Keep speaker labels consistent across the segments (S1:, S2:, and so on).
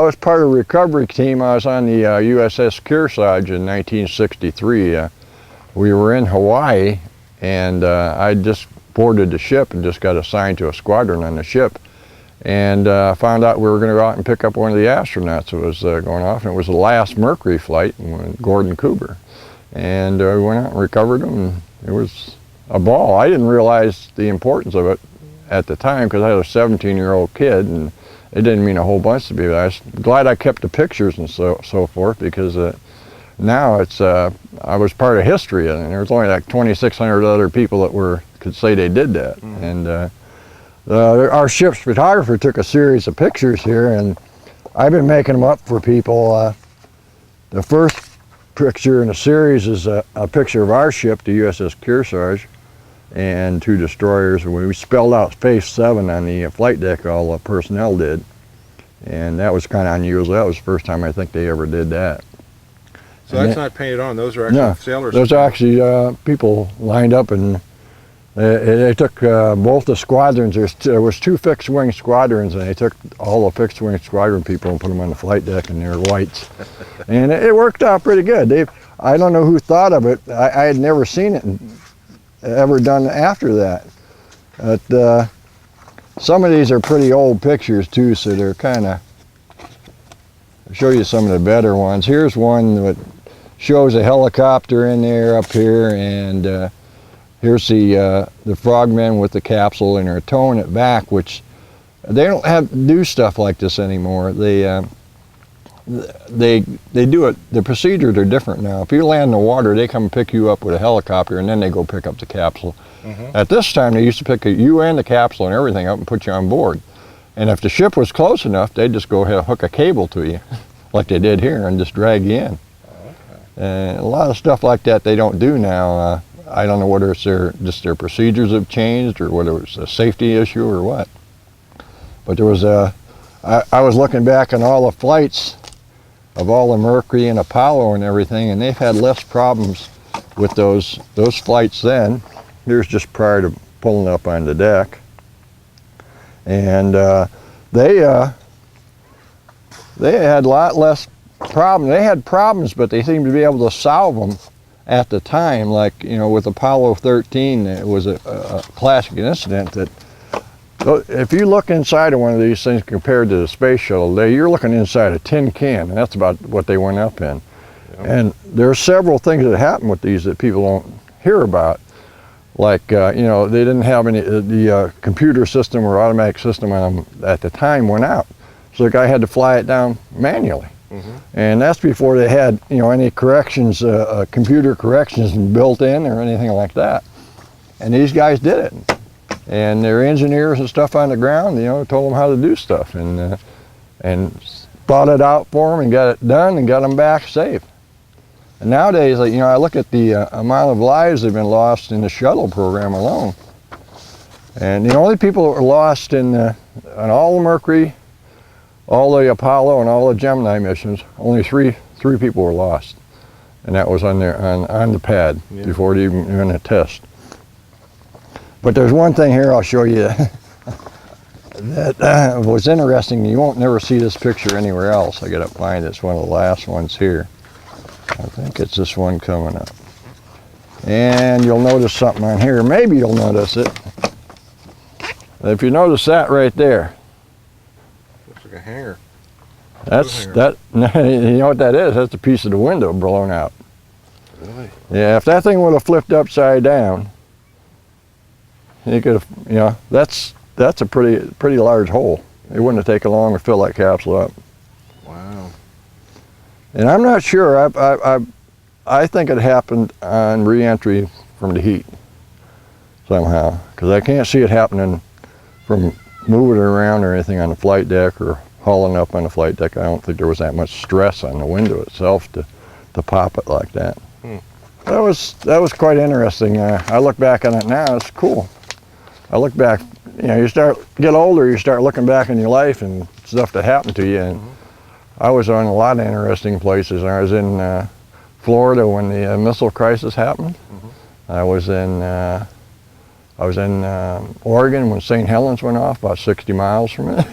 S1: was part of the recovery team. I was on the USS Kearsarge in 1963. We were in Hawaii, and I just boarded the ship and just got assigned to a squadron on the ship. And found out we were going to go out and pick up one of the astronauts that was going off, and it was the last Mercury flight, Gordon Cooper. And we went out and recovered him, and it was a ball. I didn't realize the importance of it at the time because I was a 17-year-old kid, and it didn't mean a whole bunch to me. But I was glad I kept the pictures and so forth, because now it's I was part of history, and there was only like 2,600 other people that could say they did that. Mm-hmm. And our ship's photographer took a series of pictures here, and I've been making them up for people. The first picture in the series is a picture of our ship, the USS Kearsarge, and 2 destroyers. We spelled out Space 7 on the flight deck, all the personnel did. And that was kind of unusual. That was the first time I think they ever did that.
S2: So that's not painted on, those are actually sailors?
S1: Those are actually people lined up, and they took both the squadrons. There was 2 fixed-wing squadrons, and they took all the fixed-wing squadron people and put them on the flight deck, and they were whites. And it worked out pretty good. I don't know who thought of it. I had never seen it ever done after that. But some of these are pretty old pictures too, so they're kind of. I'll show you some of the better ones. Here's one that shows a helicopter in there up here, and here's the frogmen with the capsule, and they're towing it back, which they don't have to do stuff like this anymore. They do it. The procedures are different now. If you land in the water, they come pick you up with a helicopter, and then they go pick up the capsule. Mm-hmm. At this time, they used to pick you and the capsule and everything up and put you on board. And if the ship was close enough, they'd just go ahead and hook a cable to you, like they did here, and just drag you in. Okay. And a lot of stuff like that they don't do now. I don't know whether it's their procedures have changed, or whether it's a safety issue or what. But there was I was looking back on all the flights of all the Mercury and Apollo and everything, and they've had less problems with those flights then. Here's just prior to pulling up on the deck. And they had a lot less problems. They had problems, but they seemed to be able to solve them at the time. Like, with Apollo 13, it was a classic incident that if you look inside of one of these things compared to the space shuttle, you're looking inside a tin can, and that's about what they went up in. Yeah. And there are several things that happen with these that people don't hear about. Like, they didn't have the computer system or automatic system on them at the time went out. So the guy had to fly it down manually. Mm-hmm. And that's before they had, any corrections, computer corrections built in or anything like that. And these guys did it. And their engineers and stuff on the ground, told them how to do stuff, and thought it out for them and got it done and got them back safe. And nowadays, I look at the amount of lives that have been lost in the shuttle program alone. And the only people that were lost on all the Mercury, all the Apollo, and all the Gemini missions, only three people were lost. And that was on the pad before it even a test. But there's one thing here I'll show you that was interesting. You won't never see this picture anywhere else. I gotta find it. It's one of the last ones here. I think it's this one coming up. And you'll notice something on here. Maybe you'll notice it. If you notice that right there.
S2: Looks like a hanger.
S1: That. You know what that is? That's a piece of the window blown out.
S2: Really?
S1: Yeah. If that thing would have flipped upside down, you could have. That's a pretty large hole. It wouldn't have taken long to fill that capsule up.
S2: Wow.
S1: And I'm not sure. I think it happened on re-entry from the heat somehow, because I can't see it happening from moving it around or anything on the flight deck or hauling up on the flight deck. I don't think there was that much stress on the window itself to pop it like that. That was quite interesting. I look back on it now. It's cool. I look back. You get older, you start looking back in your life and stuff that happened to you. And I was on a lot of interesting places. I was in Florida when the missile crisis happened. I was in Oregon when St. Helens went off, about 60 miles from it.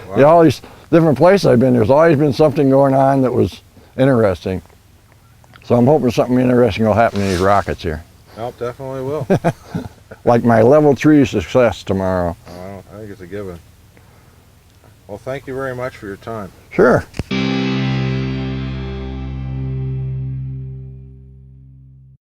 S1: Wow. All these different places I've been, there's always been something going on that was interesting. So I'm hoping something interesting will happen in these rockets here.
S2: Oh, definitely will.
S1: Like my level 3 success tomorrow.
S2: Oh, I think it's a given. Well, thank you very much for your time.
S1: Sure.